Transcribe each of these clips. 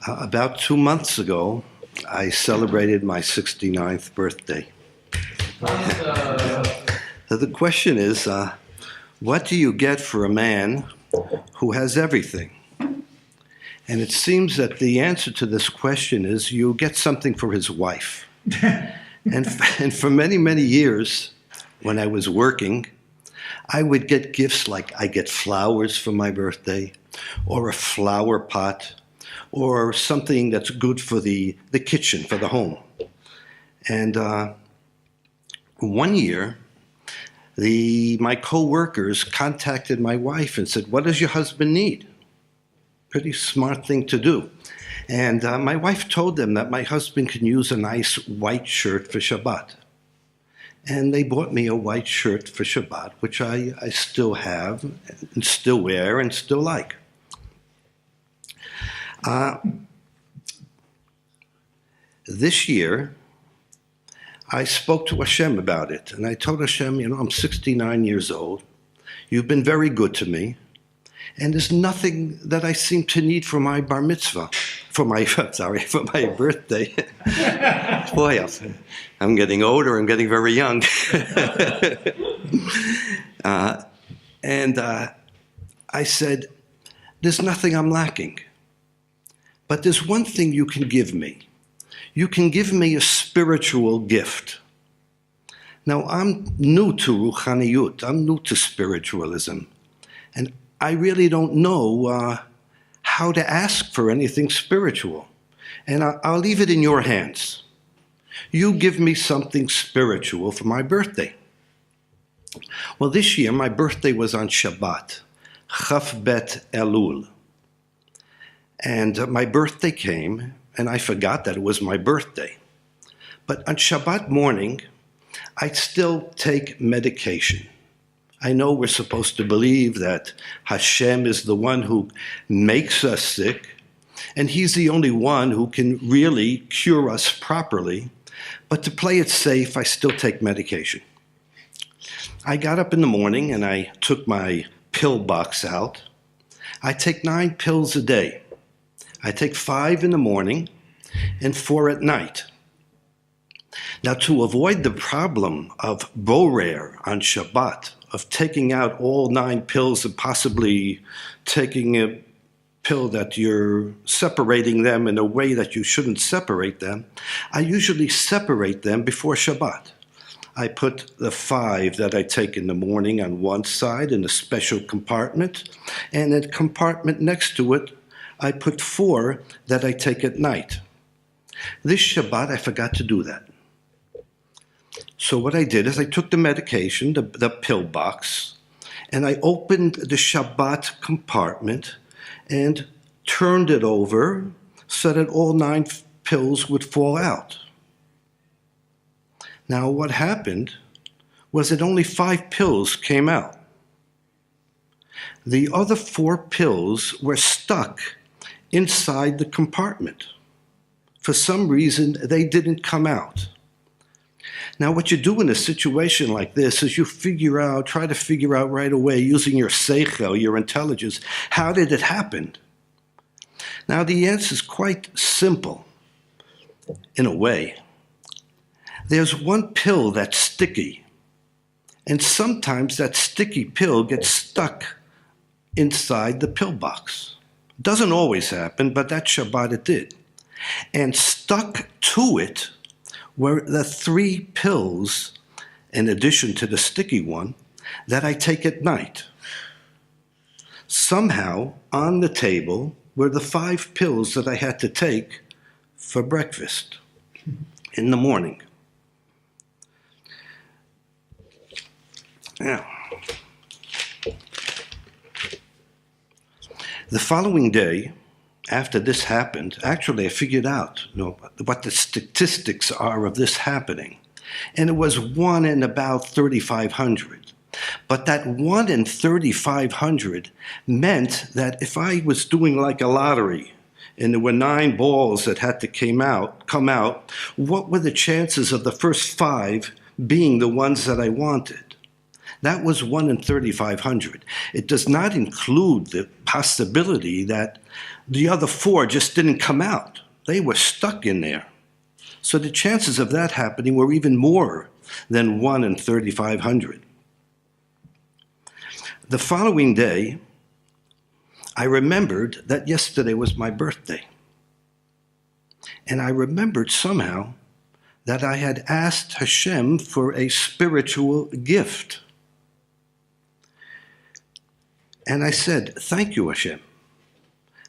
About 2 months ago, I celebrated my 69th birthday. So the question is, what do you get for a man who has everything? And it seems that the answer to this question is you get something for his wife. And for many, many years, when I was working, I would get gifts like I get flowers for my birthday, or a flower pot, or something that's good for the kitchen, for the home. And one year, my co-workers contacted my wife and said, "What does your husband need?" Pretty smart thing to do. And my wife told them that my husband can use a nice white shirt for Shabbat. And they bought me a white shirt for Shabbat, which I still have and still wear and still like. This year, I spoke to Hashem about it, and I told Hashem, I'm 69 years old. You've been very good to me, and there's nothing that I seem to need for my bar mitzvah, for my birthday. Boy, I'm getting older. I'm getting very young. And I said, there's nothing I'm lacking. But there's one thing you can give me. You can give me a spiritual gift. Now, I'm new to Ruchaniyut. I'm new to spiritualism. And I really don't know how to ask for anything spiritual. And I'll leave it in your hands. You give me something spiritual for my birthday. Well, this year, my birthday was on Shabbat, Chaf Bet Elul. And my birthday came, and I forgot that it was my birthday. But on Shabbat morning, I'd still take medication. I know we're supposed to believe that Hashem is the one who makes us sick, and He's the only one who can really cure us properly. But to play it safe, I still take medication. I got up in the morning and I took my pill box out. I take 9 pills a day. I take 5 in the morning and 4 at night. Now, to avoid the problem of borer on Shabbat, of taking out all 9 pills and possibly taking a pill that you're separating them in a way that you shouldn't separate them, I usually separate them before Shabbat. I put the 5 that I take in the morning on one side in a special compartment, and in a compartment next to it, I put 4 that I take at night. This Shabbat, I forgot to do that. So what I did is I took the medication, the pill box, and I opened the Shabbat compartment and turned it over so that all 9 pills would fall out. Now what happened was that only 5 pills came out. The other 4 pills were stuck inside the compartment. For some reason, they didn't come out. Now, what you do in a situation like this is you try to figure out right away, using your seichel, your intelligence, how did it happen? Now, the answer is quite simple, in a way. There's one pill that's sticky, and sometimes that sticky pill gets stuck inside the pill box. Doesn't always happen, but that Shabbat it did. And stuck to it were the 3 pills, in addition to the sticky one, that I take at night. Somehow, on the table were the 5 pills that I had to take for breakfast in the morning. Now, the following day, after this happened, actually I figured out what the statistics are of this happening. And it was 1 in about 3,500. But that 1 in 3,500 meant that if I was doing like a lottery, and there were 9 balls that had to come out, what were the chances of the first 5 being the ones that I wanted? That was 1 in 3,500. It does not include possibility that the other 4 just didn't come out. They were stuck in there. So the chances of that happening were even more than 1 in 3,500. The following day, I remembered that yesterday was my birthday. And I remembered somehow that I had asked Hashem for a spiritual gift. And I said, thank you, Hashem.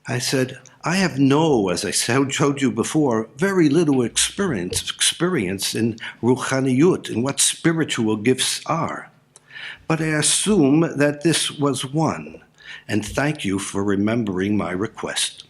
I said, I have as I showed you before, very little experience in Ruchaniyut, in what spiritual gifts are. But I assume that this was one, and thank you for remembering my request.